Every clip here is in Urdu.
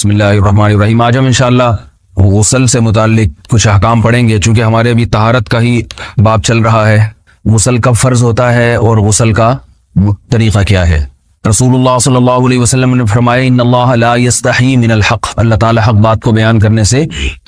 بسم اللہ الرحمن الرحیم۔ آج ہم انشاءاللہ غسل سے متعلق کچھ احکام پڑھیں گے، چونکہ ہمارے ابھی طہارت کا ہی باب چل رہا ہے۔ غسل کب فرض ہوتا ہے اور غسل کا طریقہ کیا ہے؟ رسول اللہ صلی اللہ علیہ وسلم نے فرمایا ان اللہ لا یستحی من الحق، اللہ تعالی حق بات کو بیان کرنے سے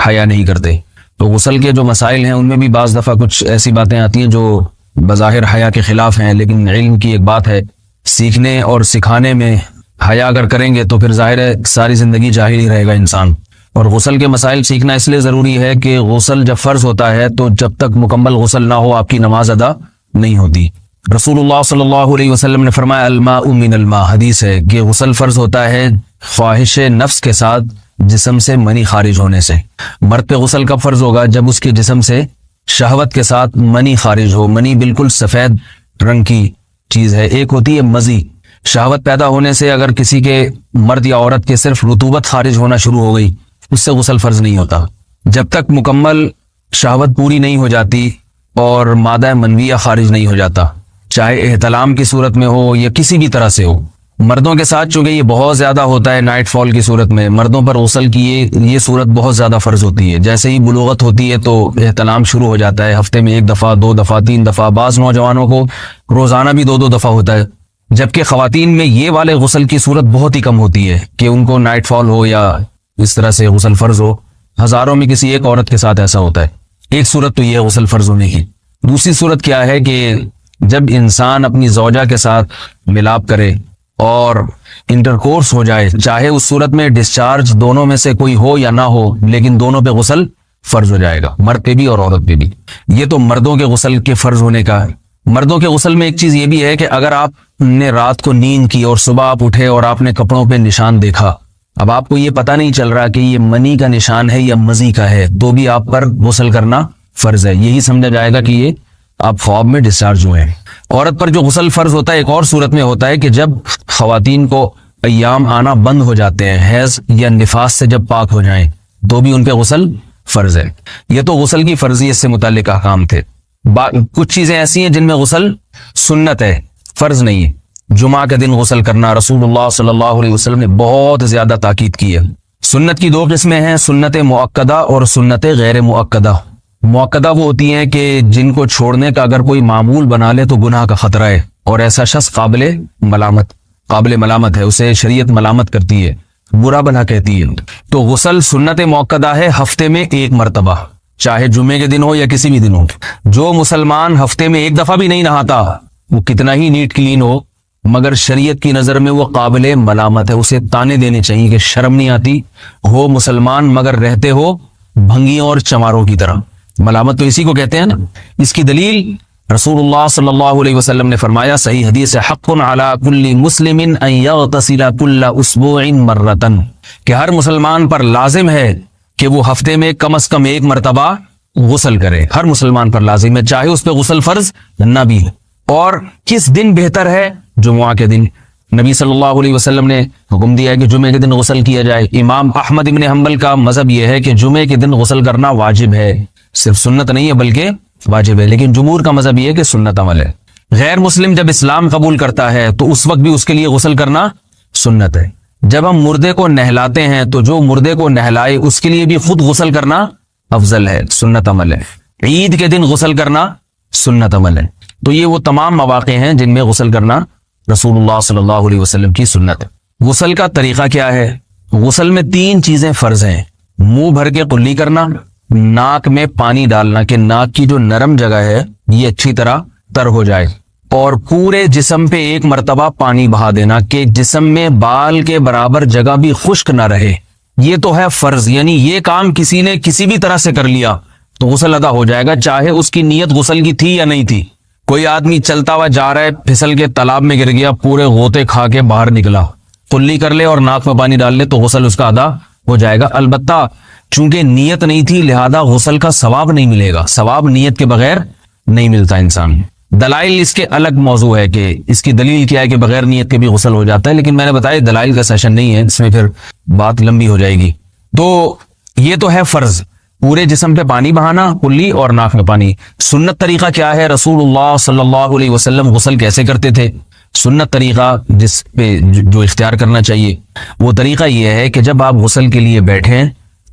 حیا نہیں کرتے۔ تو غسل کے جو مسائل ہیں ان میں بھی بعض دفعہ کچھ ایسی باتیں آتی ہیں جو بظاہر حیا کے خلاف ہیں، لیکن علم کی ایک بات ہے، سیکھنے اور سکھانے میں حیا اگر کریں گے تو پھر ظاہر ہے ساری زندگی جاہل ہی رہے گا انسان۔ اور غسل کے مسائل سیکھنا اس لیے ضروری ہے کہ غسل جب فرض ہوتا ہے تو جب تک مکمل غسل نہ ہو آپ کی نماز ادا نہیں ہوتی۔ رسول اللہ صلی اللہ علیہ وسلم نے فرمایا الماء من الماء، حدیث ہے کہ غسل فرض ہوتا ہے خواہش نفس کے ساتھ جسم سے منی خارج ہونے سے۔ مرد پہ غسل کب فرض ہوگا؟ جب اس کے جسم سے شہوت کے ساتھ منی خارج ہو۔ منی بالکل سفید رنگ کی چیز ہے، ایک ہوتی ہے مزی۔ شہوت پیدا ہونے سے اگر کسی کے مرد یا عورت کے صرف رطوبت خارج ہونا شروع ہو گئی، اس سے غسل فرض نہیں ہوتا۔ جب تک مکمل شہوت پوری نہیں ہو جاتی اور مادہ منویہ خارج نہیں ہو جاتا، چاہے احتلام کی صورت میں ہو یا کسی بھی طرح سے ہو۔ مردوں کے ساتھ چونکہ یہ بہت زیادہ ہوتا ہے، نائٹ فال کی صورت میں مردوں پر غسل کی یہ صورت بہت زیادہ فرض ہوتی ہے۔ جیسے ہی بلوغت ہوتی ہے تو احتلام شروع ہو جاتا ہے، ہفتے میں 1 دفعہ 2 دفعہ 3 دفعہ، بعض نوجوانوں کو روزانہ بھی 2 دفعہ ہوتا ہے، جبکہ خواتین میں یہ والے غسل کی صورت بہت ہی کم ہوتی ہے کہ ان کو نائٹ فال ہو یا اس طرح سے غسل فرض ہو۔ ہزاروں میں کسی ایک عورت کے ساتھ ایسا ہوتا ہے۔ ایک صورت تو یہ غسل فرض ہونے کی۔ دوسری صورت کیا ہے کہ جب انسان اپنی زوجہ کے ساتھ ملاپ کرے اور انٹرکورس ہو جائے، چاہے اس صورت میں ڈسچارج دونوں میں سے کوئی ہو یا نہ ہو، لیکن دونوں پہ غسل فرض ہو جائے گا، مرد پہ بھی اور عورت پہ بھی۔ یہ تو مردوں کے غسل کے فرض ہونے کا ہے۔ مردوں کے غسل میں ایک چیز یہ بھی ہے کہ اگر آپ نے رات کو نیند کی اور صبح آپ اٹھے اور آپ نے کپڑوں پہ نشان دیکھا، اب آپ کو یہ پتہ نہیں چل رہا کہ یہ منی کا نشان ہے یا مزی کا ہے، تو بھی آپ پر غسل کرنا فرض ہے۔ یہی سمجھا جائے گا کہ یہ آپ خواب میں ڈسچارج ہوئے ہیں۔ عورت پر جو غسل فرض ہوتا ہے ایک اور صورت میں ہوتا ہے کہ جب خواتین کو ایام آنا بند ہو جاتے ہیں، حیض یا نفاس سے جب پاک ہو جائیں، تو بھی ان پہ غسل فرض ہے۔ یہ تو غسل کی فرضیت سے متعلق احکام تھے۔ کچھ چیزیں ایسی ہیں جن میں غسل سنت ہے، فرض نہیں ہے۔ جمعہ کے دن غسل کرنا رسول اللہ صلی اللہ علیہ وسلم نے بہت زیادہ تاکید کی ہے۔ سنت کی 2 قسمیں ہیں، سنت مؤکدہ اور سنت غیر مؤکدہ۔ مؤکدہ وہ ہوتی ہیں کہ جن کو چھوڑنے کا اگر کوئی معمول بنا لے تو گناہ کا خطرہ ہے، اور ایسا شخص قابل ملامت ہے، اسے شریعت ملامت کرتی ہے، برا بھلا کہتی ہے۔ تو غسل سنت مؤکدہ ہے ہفتے میں 1 مرتبہ، چاہے جمعے کے دن ہو یا کسی بھی دن ہو۔ جو مسلمان ہفتے میں 1 دفعہ بھی نہیں نہاتا، وہ کتنا ہی نیٹ کلین ہو، مگر شریعت کی نظر میں وہ قابل ملامت ہے، اسے تانے دینے چاہیے کہ شرم نہیں آتی ہو مسلمان مگر رہتے ہو بھنگیوں اور چماروں کی طرح۔ ملامت تو اسی کو کہتے ہیں نا۔ اس کی دلیل رسول اللہ صلی اللہ علیہ وسلم نے فرمایا، صحیح حدیث ہے، حق علی کل مسلم ان یغتسل کل اسبوع مرۃ، کہ ہر مسلمان پر لازم ہے کہ وہ ہفتے میں کم از کم 1 مرتبہ غسل کرے۔ ہر مسلمان پر لازم ہے، چاہے اس پہ غسل فرض نہ بھی ہے۔ اور کس دن بہتر ہے؟ جمعہ کے دن۔ نبی صلی اللہ علیہ وسلم نے حکم دیا ہے کہ جمعے کے دن غسل کیا جائے۔ امام احمد ابن حنبل کا مذہب یہ ہے کہ جمعے کے دن غسل کرنا واجب ہے، صرف سنت نہیں ہے بلکہ واجب ہے، لیکن جمہور کا مذہب یہ ہے کہ سنت عمل ہے۔ غیر مسلم جب اسلام قبول کرتا ہے تو اس وقت بھی اس کے لیے غسل کرنا سنت ہے۔ جب ہم مردے کو نہلاتے ہیں تو جو مردے کو نہلائے اس کے لیے بھی خود غسل کرنا افضل ہے، سنت عمل ہے۔ عید کے دن غسل کرنا سنت عمل ہے۔ تو یہ وہ تمام مواقع ہیں جن میں غسل کرنا رسول اللہ صلی اللہ علیہ وسلم کی سنت ہے۔ غسل کا طریقہ کیا ہے؟ غسل میں 3 چیزیں فرض ہیں، منہ بھر کے قلی کرنا، ناک میں پانی ڈالنا کہ ناک کی جو نرم جگہ ہے یہ اچھی طرح تر ہو جائے، اور پورے جسم پہ 1 مرتبہ پانی بہا دینا کہ جسم میں بال کے برابر جگہ بھی خشک نہ رہے۔ یہ تو ہے فرض، یعنی یہ کام کسی نے کسی بھی طرح سے کر لیا تو غسل ادا ہو جائے گا، چاہے اس کی نیت غسل کی تھی یا نہیں تھی۔ کوئی آدمی چلتا ہوا جا رہا ہے، پھسل کے تالاب میں گر گیا، پورے غوطے کھا کے باہر نکلا، قلی کر لے اور ناک میں پانی ڈال لے تو غسل اس کا ادا ہو جائے گا۔ البتہ چونکہ نیت نہیں تھی لہذا غسل کا ثواب نہیں ملے گا، ثواب نیت کے بغیر نہیں ملتا انسان۔ دلائل اس کے الگ موضوع ہے کہ اس کی دلیل کیا ہے کہ بغیر نیت کے بھی غسل ہو جاتا ہے، لیکن میں نے بتایا دلائل کا سیشن نہیں ہے، اس میں پھر بات لمبی ہو جائے گی۔ تو یہ تو ہے فرض، پورے جسم پہ پانی بہانا، کلی اور ناک میں پانی۔ سنت طریقہ کیا ہے؟ رسول اللہ صلی اللہ علیہ وسلم غسل کیسے کرتے تھے؟ سنت طریقہ جس پہ جو اختیار کرنا چاہیے وہ طریقہ یہ ہے کہ جب آپ غسل کے لیے بیٹھیں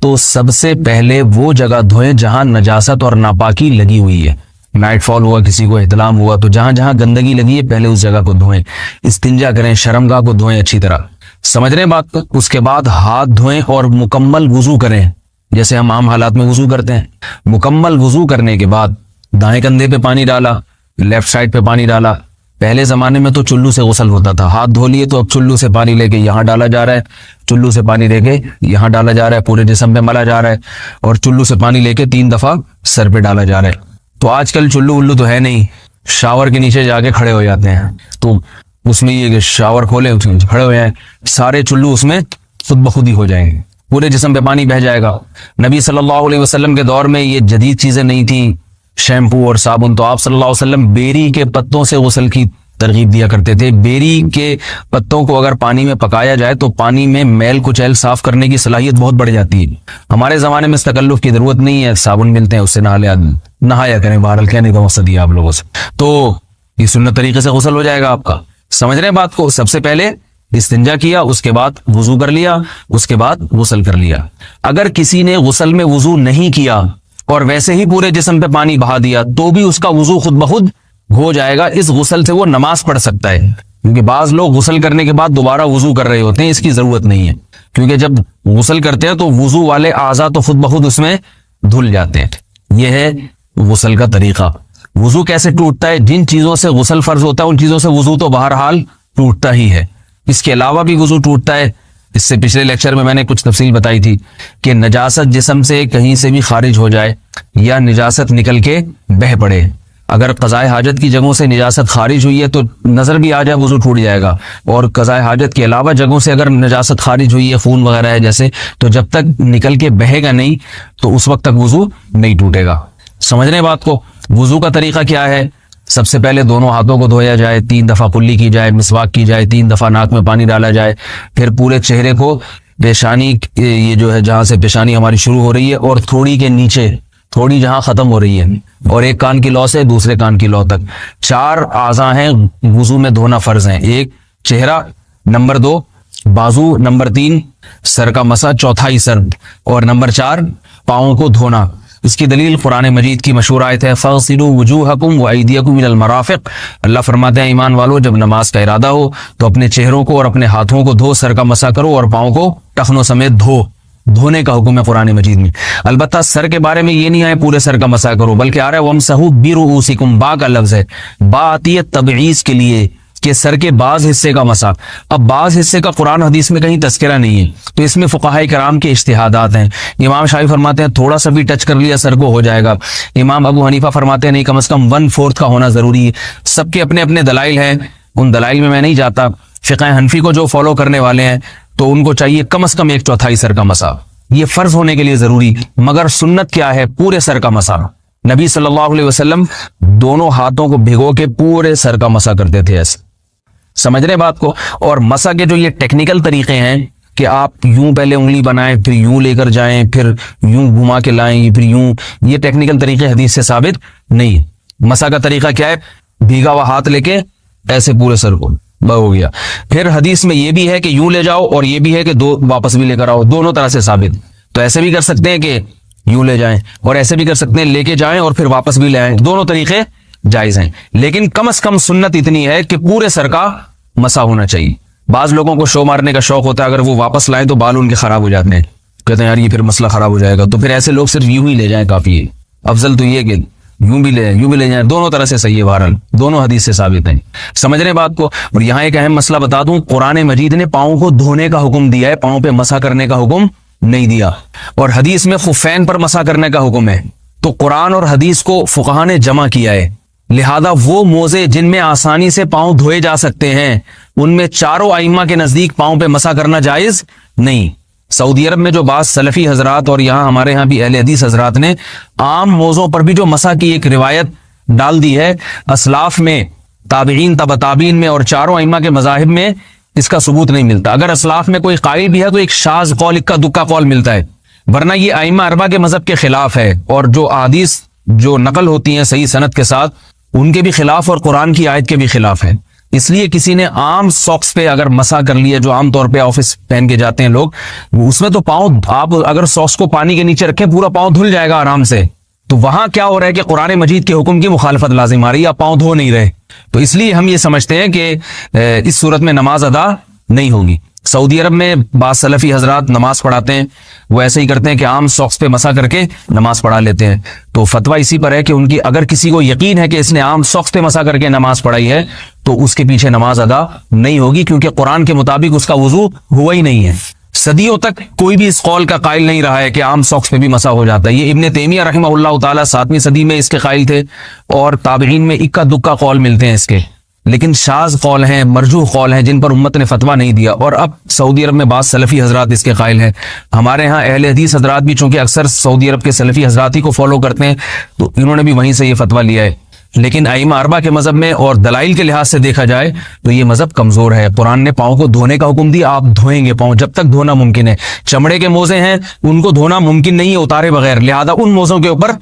تو سب سے پہلے وہ جگہ دھوئیں جہاں نجاست اور ناپاکی لگی ہوئی ہے. نائٹ فال ہوا, کسی کو احتلام ہوا, تو جہاں جہاں گندگی لگی ہے پہلے اس جگہ کو دھوئیں. استنجا کریں, شرمگاہ کو دھوئیں اچھی طرح. سمجھ رہے ہیں بات کو؟ اس کے بعد ہاتھ دھوئیں اور مکمل وضو کریں جیسے ہم عام حالات میں وضو کرتے ہیں. مکمل وضو کرنے کے بعد دائیں کندھے پہ پانی ڈالا, لیفٹ سائڈ پہ پانی ڈالا. پہلے زمانے میں تو چلو سے غسل ہوتا تھا, ہاتھ دھو لیے تو اب چلو سے پانی لے کے یہاں ڈالا جا رہا ہے, چلو سے پانی لے کے یہاں ڈالا جا رہا ہے, پورے جسم پہ ملا جا رہا ہے, اور چلو سے پانی لے کے 3 دفعہ سر پہ ڈالا جا رہا ہے. تو آج کل چلو ولو تو ہے نہیں, شاور کے نیچے جا کے کھڑے ہو جاتے ہیں. تو اس میں یہ کہ شاور کھولے کھڑے ہو جائیں, سارے چلو اس میں خود بخود ہی ہو جائیں گے, پورے جسم پہ پانی بہ جائے گا. نبی صلی اللہ علیہ وسلم کے دور میں یہ جدید چیزیں نہیں تھیں, شیمپو اور صابن. تو آپ صلی اللہ علیہ وسلم بیری کے پتوں سے غسل کی ترغیب دیا کرتے تھے. بیری کے پتوں کو اگر پانی میں پکایا جائے تو پانی میں میل کچیل صاف کرنے کی صلاحیت بہت بڑھ جاتی ہے. ہمارے زمانے میں اس تکلف کی ضرورت نہیں ہے, صابن ملتے ہیں اس سے نہایا کریں. بہرحال کہنے کا مقصد یہ آپ لوگوں سے, تو یہ سنت طریقے سے غسل ہو جائے گا آپ کا. سمجھ رہے ہیں بات کو؟ سب سے پہلے استنجا کیا, اس کے بعد وضو کر لیا, اس کے بعد غسل کر لیا. اگر کسی نے غسل میں وضو نہیں کیا اور ویسے ہی پورے جسم پہ پانی بہا دیا تو بھی اس کا وضو خود بخود ہو جائے گا. اس غسل سے وہ نماز پڑھ سکتا ہے, کیونکہ بعض لوگ غسل کرنے کے بعد دوبارہ وضو کر رہے ہوتے ہیں. اس کی ضرورت نہیں ہے, کیونکہ جب غسل کرتے ہیں تو وضو والے اعضاء تو خود بخود اس میں دھل جاتے ہیں. یہ ہے غسل کا طریقہ. وضو کیسے ٹوٹتا ہے؟ جن چیزوں سے غسل فرض ہوتا ہے ان چیزوں سے وضو تو بہرحال ٹوٹتا ہی ہے. اس کے علاوہ بھی وضو ٹوٹتا ہے. اس سے پچھلے لیکچر میں نے کچھ تفصیل بتائی تھی کہ نجاست جسم سے کہیں سے بھی خارج ہو جائے یا نجاست نکل کے بہہ پڑے. اگر قضائے حاجت کی جگہوں سے نجاست خارج ہوئی ہے تو نظر بھی آ جائے وضو ٹوٹ جائے گا, اور قضائے حاجت کے علاوہ جگہوں سے اگر نجاست خارج ہوئی ہے, خون وغیرہ ہے جیسے, تو جب تک نکل کے بہے گا نہیں تو اس وقت تک وضو نہیں ٹوٹے گا. سمجھ رہے ہیں بات کو؟ وضو کا طریقہ کیا ہے؟ سب سے پہلے دونوں ہاتھوں کو دھویا جائے, 3 دفعہ کلی کی جائے, مسواک کی جائے, 3 دفعہ ناک میں پانی ڈالا جائے. پھر پورے چہرے کو, پیشانی یہ جو ہے جہاں سے پیشانی ہماری شروع ہو رہی ہے اور تھوڑی کے نیچے تھوڑی جہاں ختم ہو رہی ہے, اور ایک کان کی لو سے دوسرے کان کی لو تک 4 اعضاء ہیں وضو میں دھونا فرض ہیں. 1 چہرہ, نمبر 2 بازو, نمبر 3 سر کا مسا, چوتھائی سر, اور نمبر 4 پاؤں کو دھونا. اس کی دلیل قرآن مجید کی مشہور آیت ہے فَاغْسِلُوا وُجُوهَكُمْ وَأَيْدِيَكُمْ إِلَى الْمَرَافِقِ. اللہ فرماتے ہیں ایمان والو, جب نماز کا ارادہ ہو تو اپنے چہروں کو اور اپنے ہاتھوں کو دھو, سر کا مسا کرو اور پاؤں کو ٹخنوں سمیت دھو. دھونے کا حکم ہے قرآن مجید میں. البتہ سر کے بارے میں یہ نہیں ہے پورے سر کا مسا کرو, بلکہ آ رہا ہے وَامْسَحُوا بِرُؤُوسِكُمْ. با کا لفظ ہے, با آتی ہے تبعیض کے لیے کہ سر کے بعض حصے کا مسا. اب بعض حصے کا قرآن حدیث میں کہیں تذکرہ نہیں ہے, تو اس میں فقہاء کرام کے اجتہادات ہیں. امام شافعی فرماتے ہیں تھوڑا سا بھی ٹچ کر لیا سر کو ہو جائے گا. امام ابو حنیفہ فرماتے ہیں نہیں, کم از کم 1/4 کا ہونا ضروری ہے. سب کے اپنے اپنے دلائل ہیں, ان دلائل میں نہیں جاتا. فقہ حنفی کو جو فالو کرنے والے ہیں تو ان کو چاہیے کم از کم 1/4 سر کا مسا, یہ فرض ہونے کے لیے ضروری. مگر سنت کیا ہے؟ پورے سر کا مسا. نبی صلی اللہ علیہ وسلم دونوں ہاتھوں کو بھگو کے پورے سر کا مسا کرتے تھے ایسے. سمجھ رہے بات کو؟ اور مسا کے جو یہ ٹیکنیکل طریقے ہیں کہ آپ یوں پہلے انگلی بنائیں, پھر یوں لے کر جائیں, پھر یوں گھما کے لائیں, پھر یوں, یہ ٹیکنیکل طریقے حدیث سے ثابت نہیں. مسا کا طریقہ کیا ہے؟ بھیگا ہوا ہاتھ لے کے ایسے پورے سر کو ہو گیا. پھر حدیث میں یہ بھی ہے کہ یوں لے جاؤ اور یہ بھی ہے کہ 2 واپس بھی لے کر آؤ, دونوں طرح سے ثابت. تو ایسے بھی کر سکتے ہیں کہ یوں لے جائیں, اور ایسے بھی کر سکتے ہیں لے کے جائیں اور پھر واپس بھی لے آئیں, دونوں طریقے جائز ہیں. لیکن کم از کم سنت اتنی ہے کہ پورے سر کا مسا ہونا چاہیے. بعض لوگوں کو شو مارنے کا شوق ہوتا ہے, اگر وہ واپس لائیں تو بال ان کے خراب ہو جاتے ہیں, کہتے ہیں یار یہ پھر مسئلہ خراب ہو جائے گا, تو پھر ایسے لوگ صرف یوں ہی لے جائیں کافی ہے. افضل تو یہ کہ یوں بھی لے جائیں, دونوں طرح سے صحیح ہے. بہرحال دونوں حدیث سے ثابت ہیں. سمجھ رہے بات کو؟ اور یہاں ایک اہم مسئلہ بتا دوں, قرآن مجید نے پاؤں کو دھونے کا حکم دیا ہے, پاؤں پہ مسا کرنے کا حکم نہیں دیا. اور حدیث میں خفین پر مسا کرنے کا حکم ہے. تو قرآن اور حدیث کو فقہاء نے جمع کیا ہے, لہذا وہ موزے جن میں آسانی سے پاؤں دھوئے جا سکتے ہیں ان میں چاروں ائمہ کے نزدیک پاؤں پہ مسا کرنا جائز نہیں. سعودی عرب میں جو بعض سلفی حضرات اور یہاں ہمارے ہاں بھی اہل حدیث حضرات نے عام موزوں پر بھی جو مسا کی ایک روایت ڈال دی ہے, اسلاف میں, تابعین, تبع تابعین میں اور چاروں ائمہ کے مذاہب میں اس کا ثبوت نہیں ملتا. اگر اسلاف میں کوئی قائل بھی ہے تو ایک شاذ قول, اکا دکا قول ملتا ہے, ورنہ یہ ائمہ اربعہ کے مذہب کے خلاف ہے. اور جو احادیث جو نقل ہوتی ہیں صحیح سند کے ساتھ ان کے بھی خلاف اور قرآن کی آیت کے بھی خلاف ہے. اس لیے کسی نے عام ساکس پہ اگر مسا کر لیا، جو عام طور پہ آفس پہن کے جاتے ہیں لوگ، اس میں تو پاؤں، آپ اگر ساکس کو پانی کے نیچے رکھیں پورا پاؤں دھل جائے گا آرام سے. تو وہاں کیا ہو رہا ہے کہ قرآن مجید کے حکم کی مخالفت لازم آ رہی ہے، آپ پاؤں دھو نہیں رہے. تو اس لیے ہم یہ سمجھتے ہیں کہ اس صورت میں نماز ادا نہیں ہوگی. سعودی عرب میں بعض سلفی حضرات نماز پڑھاتے ہیں، وہ ایسے ہی کرتے ہیں کہ عام ساکس پہ مسا کر کے نماز پڑھا لیتے ہیں. تو فتویٰ اسی پر ہے کہ ان کی اگر کسی کو یقین ہے کہ اس نے عام ساکس پہ مسا کر کے نماز پڑھائی ہے تو اس کے پیچھے نماز ادا نہیں ہوگی، کیونکہ قرآن کے مطابق اس کا وضو ہوا ہی نہیں ہے. صدیوں تک کوئی بھی اس قول کا قائل نہیں رہا ہے کہ عام ساکس پہ بھی مسا ہو جاتا ہے. یہ ابن تیمیہ رحمہ اللہ تعالیٰ 7ویں صدی میں اس کے قائل تھے، اور تابعین میں اکا دکا قول ملتے ہیں اس کے، لیکن شاذ قول ہیں، مرجوح قول ہیں جن پر امت نے فتویٰ نہیں دیا. اور اب سعودی عرب میں بعض سلفی حضرات اس کے قائل ہیں. ہمارے ہاں اہل حدیث حضرات بھی چونکہ اکثر سعودی عرب کے سلفی حضرات ہی کو فالو کرتے ہیں، تو انہوں نے بھی وہیں سے یہ فتویٰ لیا ہے. لیکن ائمہ اربعہ کے مذہب میں اور دلائل کے لحاظ سے دیکھا جائے تو یہ مذہب کمزور ہے. قرآن نے پاؤں کو دھونے کا حکم دیا، آپ دھوئیں گے پاؤں جب تک دھونا ممکن ہے. چمڑے کے موزے ہیں ان کو دھونا ممکن نہیں ہے اتارے بغیر، لہذا ان موزوں کے اوپر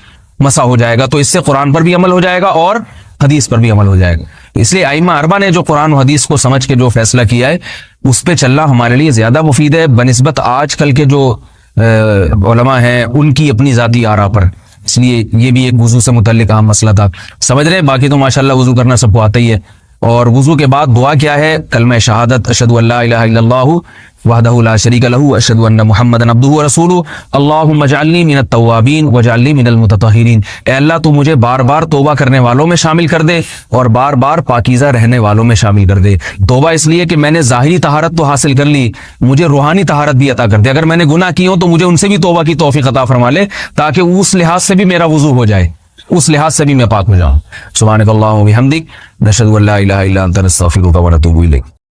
مسا ہو جائے گا. تو اس سے قرآن پر بھی عمل ہو جائے گا اور حدیث پر بھی عمل ہو جائے گا. اس لیے ائمہ اربعہ نے جو قرآن و حدیث کو سمجھ کے جو فیصلہ کیا ہے اس پہ چلنا ہمارے لیے زیادہ مفید ہے بنسبت آج کل کے جو علماء ہیں ان کی اپنی ذاتی آراء پر. اس لیے یہ بھی ایک وضو سے متعلق اہم مسئلہ تھا. سمجھ رہے ہیں؟ باقی تو ماشاءاللہ وضو کرنا سب کو آتا ہی ہے. اور وضو کے بعد دعا کیا ہے؟ کلمہ شہادت، اشہد ان لا الہ الا اللہ وحدہ لا شریک لہ اشہد ان محمدا عبدہ ورسولہ اللہم اجعلنی من التوابین واجعلنی من المتطہرین. اے اللہ تو مجھے بار بار توبہ کرنے والوں میں شامل کر دے اور بار بار پاکیزہ رہنے والوں میں شامل کر دے. توبہ اس لیے کہ میں نے ظاہری طہارت تو حاصل کر لی، مجھے روحانی طہارت بھی عطا کر دے. اگر میں نے گناہ کی ہوں تو مجھے ان سے بھی توبہ کی توفیق عطا فرما لے، تاکہ اس لحاظ سے بھی میرا وضو ہو جائے، اس لحاظ سے بھی میں پاک ہو جاؤں. سبحانک اللہم و بحمدک، نشہد ان لا الہ الا انت، نستغفرک و نتوب الیک.